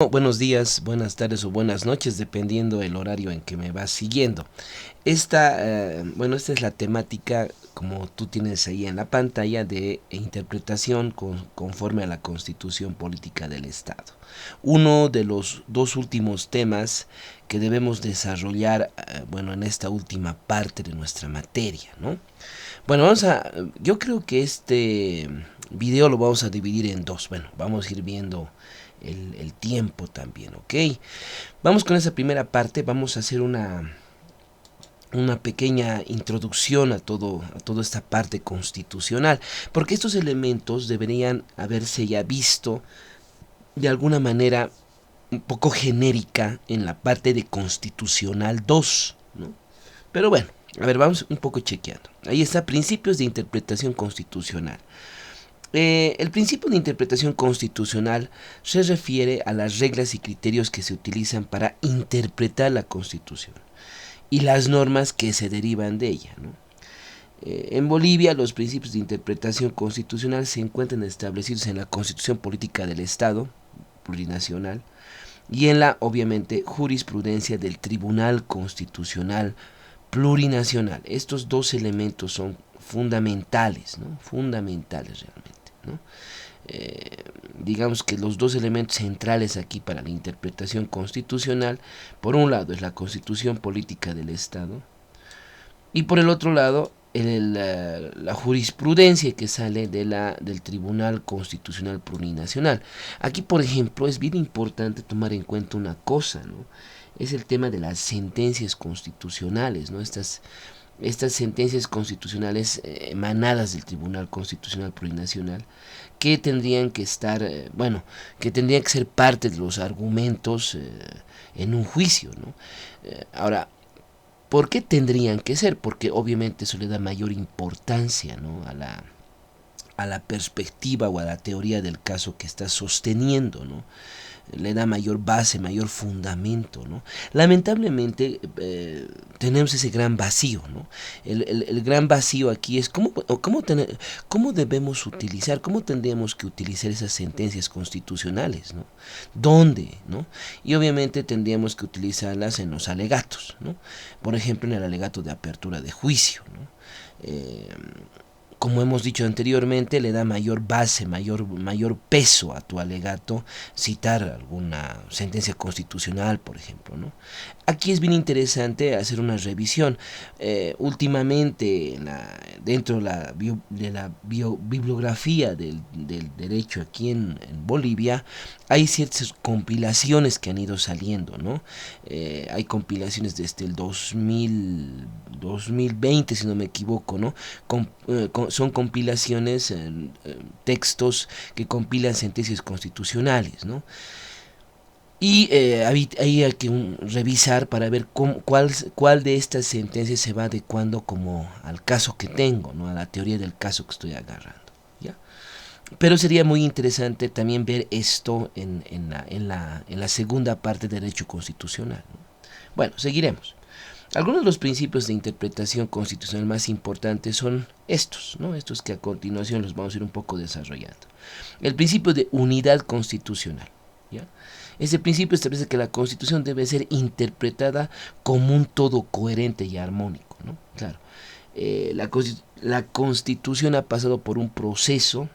Buenos días, buenas tardes o buenas noches, dependiendo del horario en que me vas siguiendo. Esta es la temática, como tú tienes ahí en la pantalla, de interpretación conforme a la Constitución Política del Estado. Uno de los dos últimos temas que debemos desarrollar, en esta última parte de nuestra materia, ¿no? Yo creo que este video lo vamos a dividir en dos. Bueno, vamos a ir viendo el tiempo también, ¿ok? Vamos con esa primera parte, vamos a hacer una pequeña introducción a toda esta parte constitucional, porque estos elementos deberían haberse ya visto de alguna manera un poco genérica en la parte de Constitucional 2, ¿no? Pero bueno, a ver, vamos un poco chequeando. Ahí está, principios de interpretación constitucional. El principio de interpretación constitucional se refiere a las reglas y criterios que se utilizan para interpretar la Constitución y las normas que se derivan de ella, ¿no? En Bolivia, los principios de interpretación constitucional se encuentran establecidos en la Constitución Política del Estado plurinacional y en la, obviamente, jurisprudencia del Tribunal Constitucional Plurinacional. Estos dos elementos son fundamentales, ¿no? Fundamentales realmente, ¿no? Digamos que los dos elementos centrales aquí para la interpretación constitucional, por un lado es la Constitución Política del Estado y por el otro lado la jurisprudencia que sale del Tribunal Constitucional Plurinacional. Aquí, por ejemplo, es bien importante tomar en cuenta una cosa, ¿no? Es el tema de las sentencias constitucionales, ¿no? Estas sentencias constitucionales emanadas del Tribunal Constitucional Plurinacional que tendrían que estar, que tendrían que ser parte de los argumentos en un juicio, ¿no? Ahora, ¿por qué tendrían que ser? Porque obviamente eso le da mayor importancia, ¿no? a la perspectiva o a la teoría del caso que está sosteniendo, ¿no? Le da mayor base, mayor fundamento, ¿no? Lamentablemente tenemos ese gran vacío, ¿no? El gran vacío aquí es cómo debemos utilizar, cómo tendríamos que utilizar esas sentencias constitucionales, ¿no? ¿Dónde, no? Y obviamente tendríamos que utilizarlas en los alegatos, ¿no? Por ejemplo, en el alegato de apertura de juicio, ¿no? Como hemos dicho anteriormente, le da mayor base, mayor peso a tu alegato citar alguna sentencia constitucional, por ejemplo, ¿no? Aquí es bien interesante hacer una revisión. Últimamente, dentro de la bibliografía del derecho aquí en Bolivia, hay ciertas compilaciones que han ido saliendo, ¿no? Hay compilaciones desde el 2020, si no me equivoco, ¿no? Son compilaciones, textos que compilan sentencias constitucionales, ¿no? Y ahí hay que revisar para ver cuál de estas sentencias se va adecuando como al caso que tengo, ¿no? A la teoría del caso que estoy agarrando, ¿ya? Pero sería muy interesante también ver esto en la segunda parte de derecho constitucional, ¿no? Bueno, seguiremos. Algunos de los principios de interpretación constitucional más importantes son estos, ¿no? Estos que a continuación los vamos a ir un poco desarrollando. El principio de unidad constitucional, ¿ya? Este principio establece que la Constitución debe ser interpretada como un todo coherente y armónico, ¿no? Claro, la Constitución ha pasado por un proceso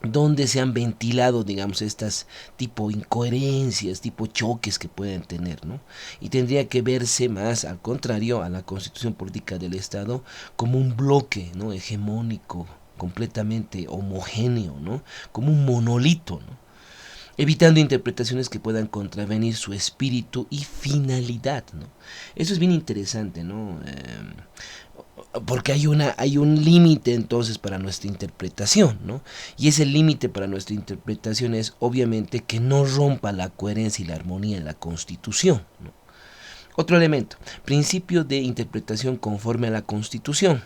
donde se han ventilado, digamos, estas tipo incoherencias, tipo choques que pueden tener, ¿no? Y tendría que verse más, al contrario, a la Constitución Política del Estado como un bloque, ¿no? Hegemónico, completamente homogéneo, ¿no? Como un monolito, ¿no? Evitando interpretaciones que puedan contravenir su espíritu y finalidad, ¿no? Eso es bien interesante, ¿no? Porque hay un límite entonces para nuestra interpretación, ¿no? Y ese límite para nuestra interpretación es obviamente que no rompa la coherencia y la armonía de la Constitución, ¿no? Otro elemento, principio de interpretación conforme a la Constitución.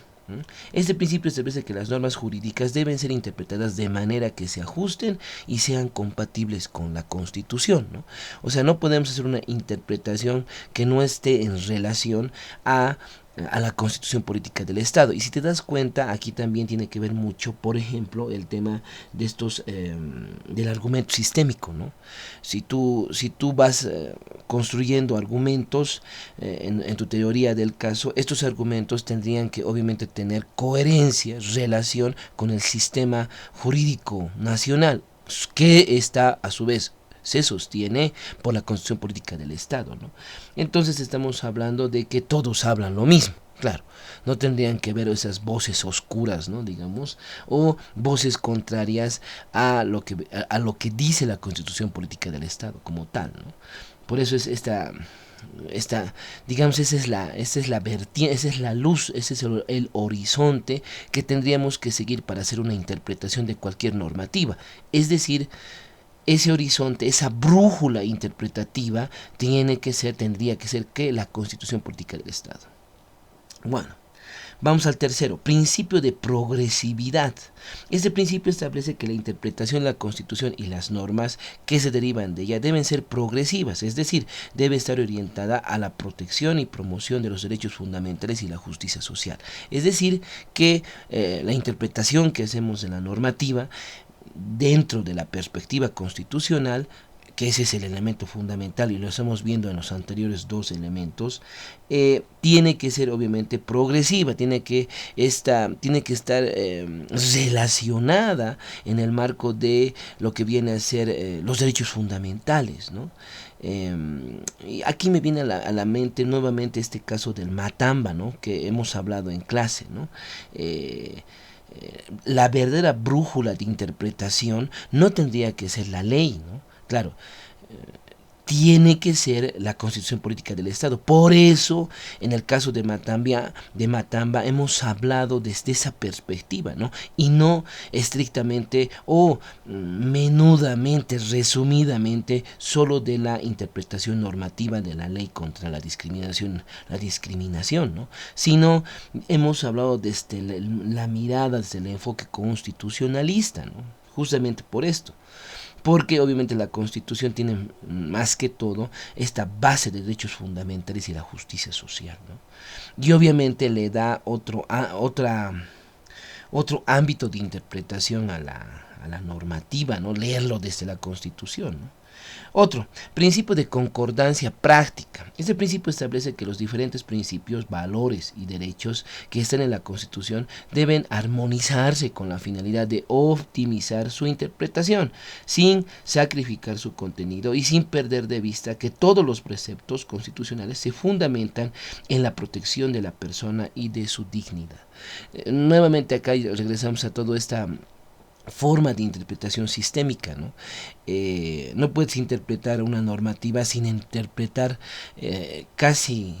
Este principio establece que las normas jurídicas deben ser interpretadas de manera que se ajusten y sean compatibles con la Constitución, ¿no? O sea, no podemos hacer una interpretación que no esté en relación a a la Constitución Política del Estado. Y si te das cuenta, aquí también tiene que ver mucho, por ejemplo, el tema de estos del argumento sistémico, ¿no? Si tú vas construyendo argumentos en tu teoría del caso, estos argumentos tendrían que obviamente tener coherencia, relación con el sistema jurídico nacional, que está a su vez se sostiene por la Constitución Política del Estado, ¿no? Entonces estamos hablando de que todos hablan lo mismo. Claro, no tendrían que ver esas voces oscuras, ¿no? Digamos, o voces contrarias a lo que dice la Constitución Política del Estado como tal, ¿no? Por eso es digamos, esa es la vertiente, esa es la luz, ese es el horizonte que tendríamos que seguir para hacer una interpretación de cualquier normativa. Es decir, ese horizonte, esa brújula interpretativa tendría que ser que la Constitución Política del Estado. Bueno, vamos al tercero, principio de progresividad. Este principio establece que la interpretación de la Constitución y las normas que se derivan de ella deben ser progresivas, es decir, debe estar orientada a la protección y promoción de los derechos fundamentales y la justicia social. Es decir, que la interpretación que hacemos de la normativa dentro de la perspectiva constitucional, que ese es el elemento fundamental y lo estamos viendo en los anteriores dos elementos, tiene que ser obviamente progresiva, tiene que estar relacionada en el marco de lo que viene a ser los derechos fundamentales, ¿no? Y aquí me viene a la mente nuevamente este caso del Matamba, ¿no? Que hemos hablado en clase, ¿no? La verdadera brújula de interpretación no tendría que ser la ley, ¿no? Claro, tiene que ser la Constitución Política del Estado. Por eso, en el caso de Matamba hemos hablado desde esa perspectiva, ¿no? Y no estrictamente o menudamente, resumidamente, solo de la interpretación normativa de la ley contra la discriminación, ¿no? Sino hemos hablado desde la mirada, desde el enfoque constitucionalista, ¿no? Justamente por esto. Porque obviamente la Constitución tiene más que todo esta base de derechos fundamentales y la justicia social, ¿no? Y obviamente le da otro ámbito de interpretación a la normativa, ¿no? Leerlo desde la Constitución, ¿no? Otro, principio de concordancia práctica. Este principio establece que los diferentes principios, valores y derechos que están en la Constitución deben armonizarse con la finalidad de optimizar su interpretación, sin sacrificar su contenido y sin perder de vista que todos los preceptos constitucionales se fundamentan en la protección de la persona y de su dignidad. Nuevamente acá regresamos a toda esta forma de interpretación sistémica, ¿no? No puedes interpretar una normativa sin interpretar casi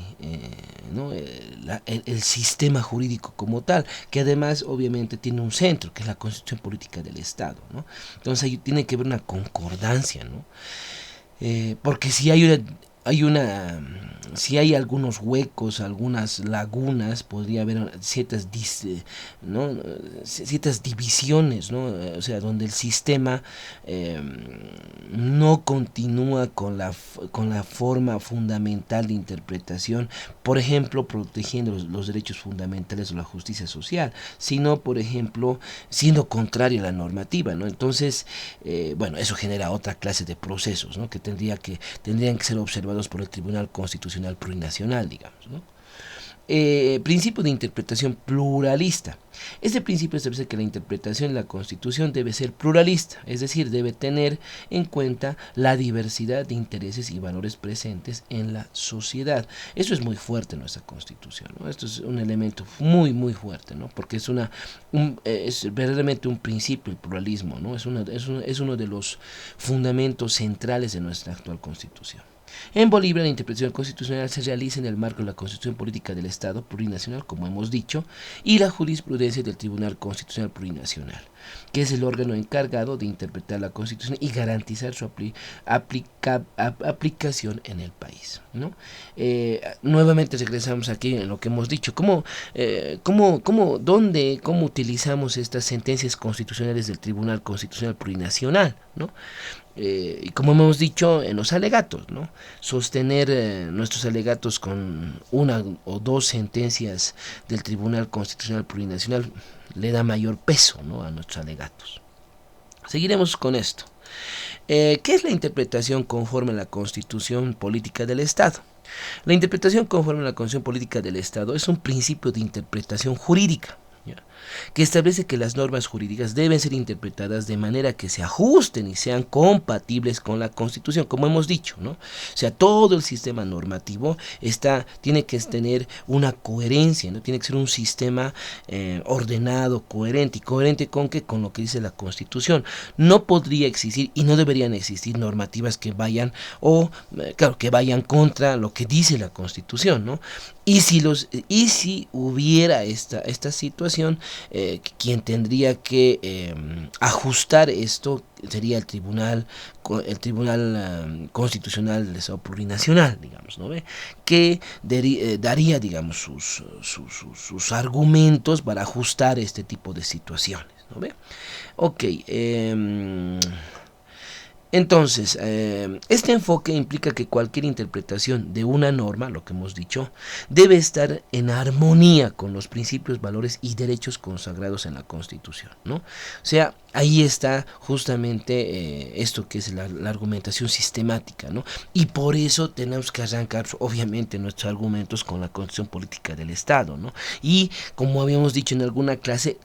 ¿no? el sistema jurídico como tal, que además obviamente tiene un centro, que es la Constitución Política del Estado, ¿no? Entonces ahí tiene que haber una concordancia, ¿no? Porque si hay algunos huecos, algunas lagunas, podría haber ciertas divisiones, ¿no? O sea, donde el sistema no continúa con la forma fundamental de interpretación, por ejemplo, protegiendo los derechos fundamentales o la justicia social, sino, por ejemplo, siendo contrario a la normativa, ¿no? Entonces, bueno, eso genera otra clase de procesos, ¿no? Que tendrían que ser observados por el Tribunal Constitucional Plurinacional, digamos, ¿no? Principio de interpretación pluralista. Este principio establece que la interpretación de la Constitución debe ser pluralista, es decir, debe tener en cuenta la diversidad de intereses y valores presentes en la sociedad. Eso es muy fuerte en nuestra Constitución, ¿no? Esto es un elemento muy, muy fuerte, ¿no? Porque es verdaderamente un principio, el pluralismo, ¿no? Es uno de los fundamentos centrales de nuestra actual Constitución. En Bolivia, la interpretación constitucional se realiza en el marco de la Constitución Política del Estado plurinacional, como hemos dicho, y la jurisprudencia del Tribunal Constitucional Plurinacional. que es el órgano encargado de interpretar la Constitución y garantizar su aplicación en el país, ¿no? Nuevamente regresamos aquí en lo que hemos dicho, cómo utilizamos estas sentencias constitucionales del Tribunal Constitucional Plurinacional, ¿no? Y como hemos dicho en los alegatos, ¿no? Sostener nuestros alegatos con una o dos sentencias del Tribunal Constitucional Plurinacional le da mayor peso, ¿no?, a nuestros alegatos. Seguiremos con esto. ¿Qué es la interpretación conforme a la Constitución Política del Estado? La interpretación conforme a la Constitución Política del Estado es un principio de interpretación jurídica, ¿ya?, que establece que las normas jurídicas deben ser interpretadas de manera que se ajusten y sean compatibles con la Constitución, como hemos dicho, ¿no? O sea, todo el sistema normativo tiene que tener una coherencia, ¿no? Tiene que ser un sistema ordenado, coherente. ¿Y coherente con qué? Con lo que dice la Constitución. No podría existir y no deberían existir normativas que vayan que vayan contra lo que dice la Constitución, ¿no? Y si hubiera esta situación, quien tendría que ajustar esto sería el Tribunal Constitucional del Estado Plurinacional, digamos, ¿no ve? Que daría, digamos, sus argumentos para ajustar este tipo de situaciones, ¿no ve? Ok. Entonces, este enfoque implica que cualquier interpretación de una norma, lo que hemos dicho, debe estar en armonía con los principios, valores y derechos consagrados en la Constitución, ¿no? O sea, ahí está justamente esto que es la argumentación sistemática, ¿no? Y por eso tenemos que arrancar, obviamente, nuestros argumentos con la Constitución Política del Estado, ¿no? Y, como habíamos dicho en alguna clase,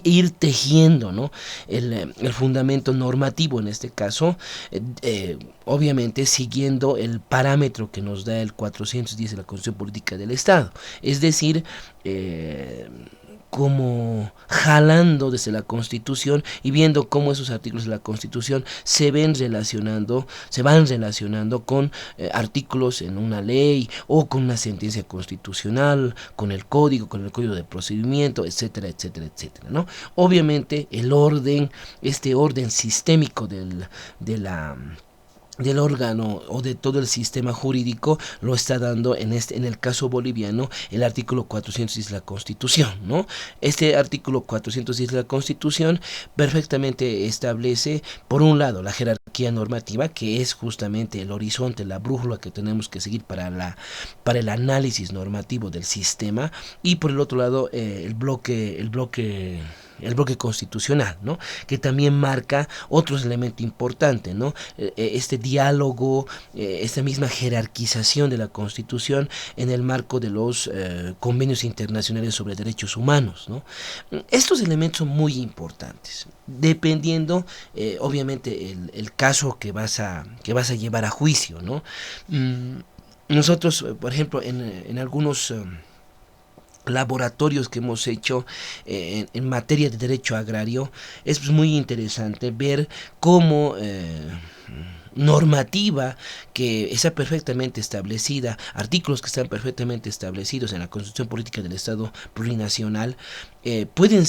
ir tejiendo, ¿no?, el fundamento normativo en este caso, obviamente siguiendo el parámetro que nos da el 410 de la Constitución Política del Estado, es decir, como jalando desde la Constitución y viendo cómo esos artículos de la Constitución se van relacionando con artículos en una ley o con una sentencia constitucional, con el código de procedimiento, etcétera, etcétera, etcétera, ¿no? Obviamente este orden sistémico del órgano o de todo el sistema jurídico lo está dando en el caso boliviano el artículo 410 de la Constitución, ¿no? Este artículo 410 de la Constitución perfectamente establece, por un lado, la jerarquía normativa, que es justamente el horizonte, la brújula que tenemos que seguir para el análisis normativo del sistema, y por el otro lado el bloque constitucional, ¿no?, que también marca otros elementos importantes, ¿no? Este diálogo, esta misma jerarquización de la Constitución en el marco de los convenios internacionales sobre derechos humanos, ¿no? Estos elementos son muy importantes, dependiendo, obviamente, el caso que vas a llevar a juicio, ¿no? Nosotros, por ejemplo, en algunos laboratorios que hemos hecho en materia de derecho agrario, es muy interesante ver cómo normativa que está perfectamente establecida, artículos que están perfectamente establecidos en la Constitución Política del Estado Plurinacional, pueden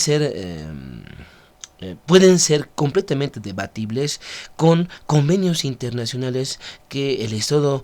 ser completamente debatibles con convenios internacionales que el Estado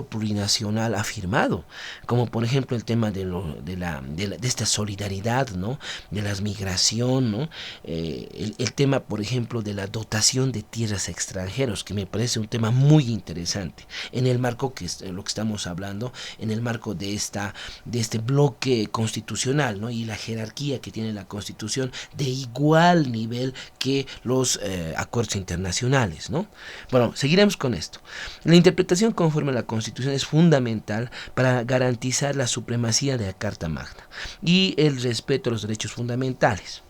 plurinacional ha firmado, como por ejemplo el tema de esta solidaridad, ¿no?, de la migración, ¿no?, el tema, por ejemplo, de la dotación de tierras a extranjeros, que me parece un tema muy interesante en el marco lo que estamos hablando, en el marco de este bloque constitucional, ¿no?, y la jerarquía que tiene la Constitución de igual nivel que los acuerdos internacionales, ¿no? Bueno, seguiremos con esto. La interpretación conforme a la Constitución es fundamental para garantizar la supremacía de la Carta Magna y el respeto a los derechos fundamentales,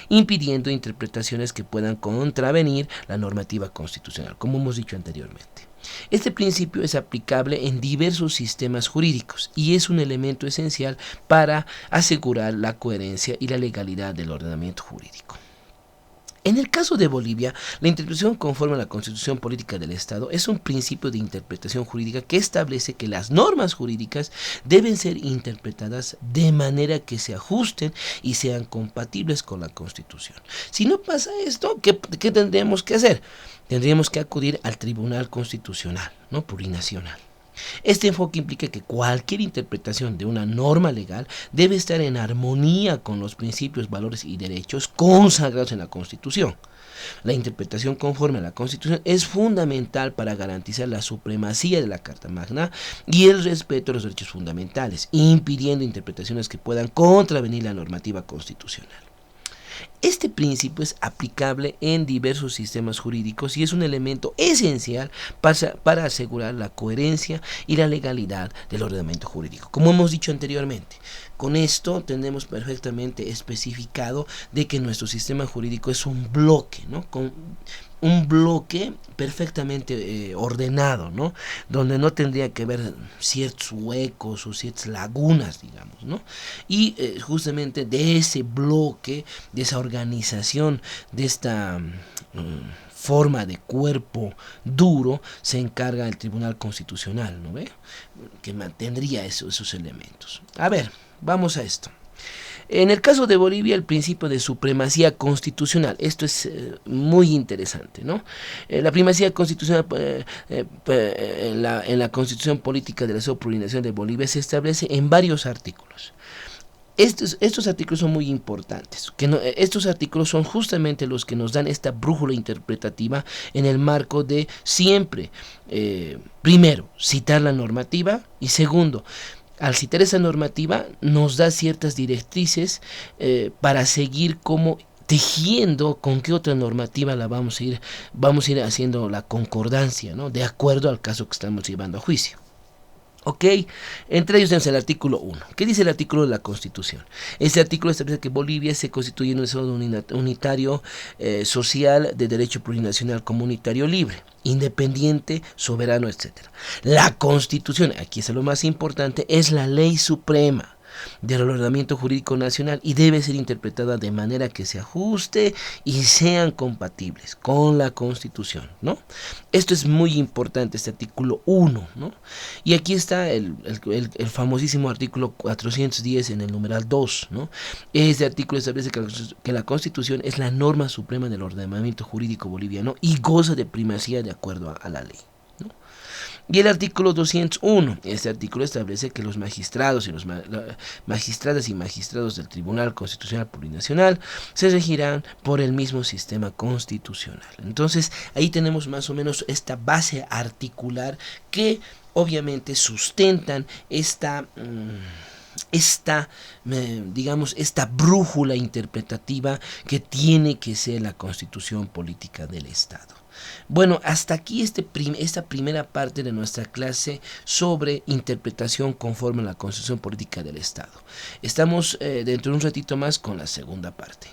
impidiendo interpretaciones que puedan contravenir la normativa constitucional, como hemos dicho anteriormente. Este principio es aplicable en diversos sistemas jurídicos y es un elemento esencial para asegurar la coherencia y la legalidad del ordenamiento jurídico. En el caso de Bolivia, la interpretación conforme a la Constitución Política del Estado es un principio de interpretación jurídica que establece que las normas jurídicas deben ser interpretadas de manera que se ajusten y sean compatibles con la Constitución. Si no pasa esto, ¿qué tendríamos que hacer? Tendríamos que acudir al Tribunal Constitucional, ¿no? Plurinacional. Este enfoque implica que cualquier interpretación de una norma legal debe estar en armonía con los principios, valores y derechos consagrados en la Constitución. La interpretación conforme a la Constitución es fundamental para garantizar la supremacía de la Carta Magna y el respeto a los derechos fundamentales, impidiendo interpretaciones que puedan contravenir la normativa constitucional. Este principio es aplicable en diversos sistemas jurídicos y es un elemento esencial para asegurar la coherencia y la legalidad del ordenamiento jurídico. Como hemos dicho anteriormente, con esto tenemos perfectamente especificado de que nuestro sistema jurídico es un bloque, ¿no? Un bloque perfectamente ordenado, ¿no? Donde no tendría que haber ciertos huecos o ciertas lagunas, digamos, ¿no? Y justamente de ese bloque, de esa organización, de esta forma de cuerpo duro, se encarga el Tribunal Constitucional, ¿no ve? Que mantendría esos elementos. A ver, vamos a esto. En el caso de Bolivia, el principio de supremacía constitucional, esto es muy interesante, ¿no? La primacía constitucional en la Constitución Política de la Plurinación de Bolivia se establece en varios artículos. Estos artículos son muy importantes. Estos artículos son justamente los que nos dan esta brújula interpretativa en el marco de siempre, primero, citar la normativa y segundo, al citar esa normativa nos da ciertas directrices para seguir como tejiendo con qué otra normativa la vamos a ir haciendo la concordancia, ¿no? De acuerdo al caso que estamos llevando a juicio. Ok, entre ellos tenemos el artículo 1. ¿Qué dice el artículo de la Constitución? Este artículo establece que Bolivia se constituye en un Estado unitario social de derecho plurinacional comunitario libre, independiente, soberano, etc. La Constitución, aquí es lo más importante, es la ley suprema del ordenamiento jurídico nacional y debe ser interpretada de manera que se ajuste y sean compatibles con la Constitución, ¿no? Esto es muy importante, este artículo 1, ¿no? Y aquí está el famosísimo artículo 410 en el numeral 2, ¿no? Este artículo establece que la Constitución es la norma suprema del ordenamiento jurídico boliviano y goza de primacía de acuerdo a la ley, ¿no? Y el artículo 201, este artículo establece que los magistrados y magistradas y magistrados del Tribunal Constitucional Plurinacional se regirán por el mismo sistema constitucional. Entonces, ahí tenemos más o menos esta base articular que obviamente sustentan esta brújula interpretativa que tiene que ser la Constitución Política del Estado. Bueno, hasta aquí esta primera parte de nuestra clase sobre interpretación conforme a la Constitución Política del Estado. Estamos dentro de un ratito más con la segunda parte.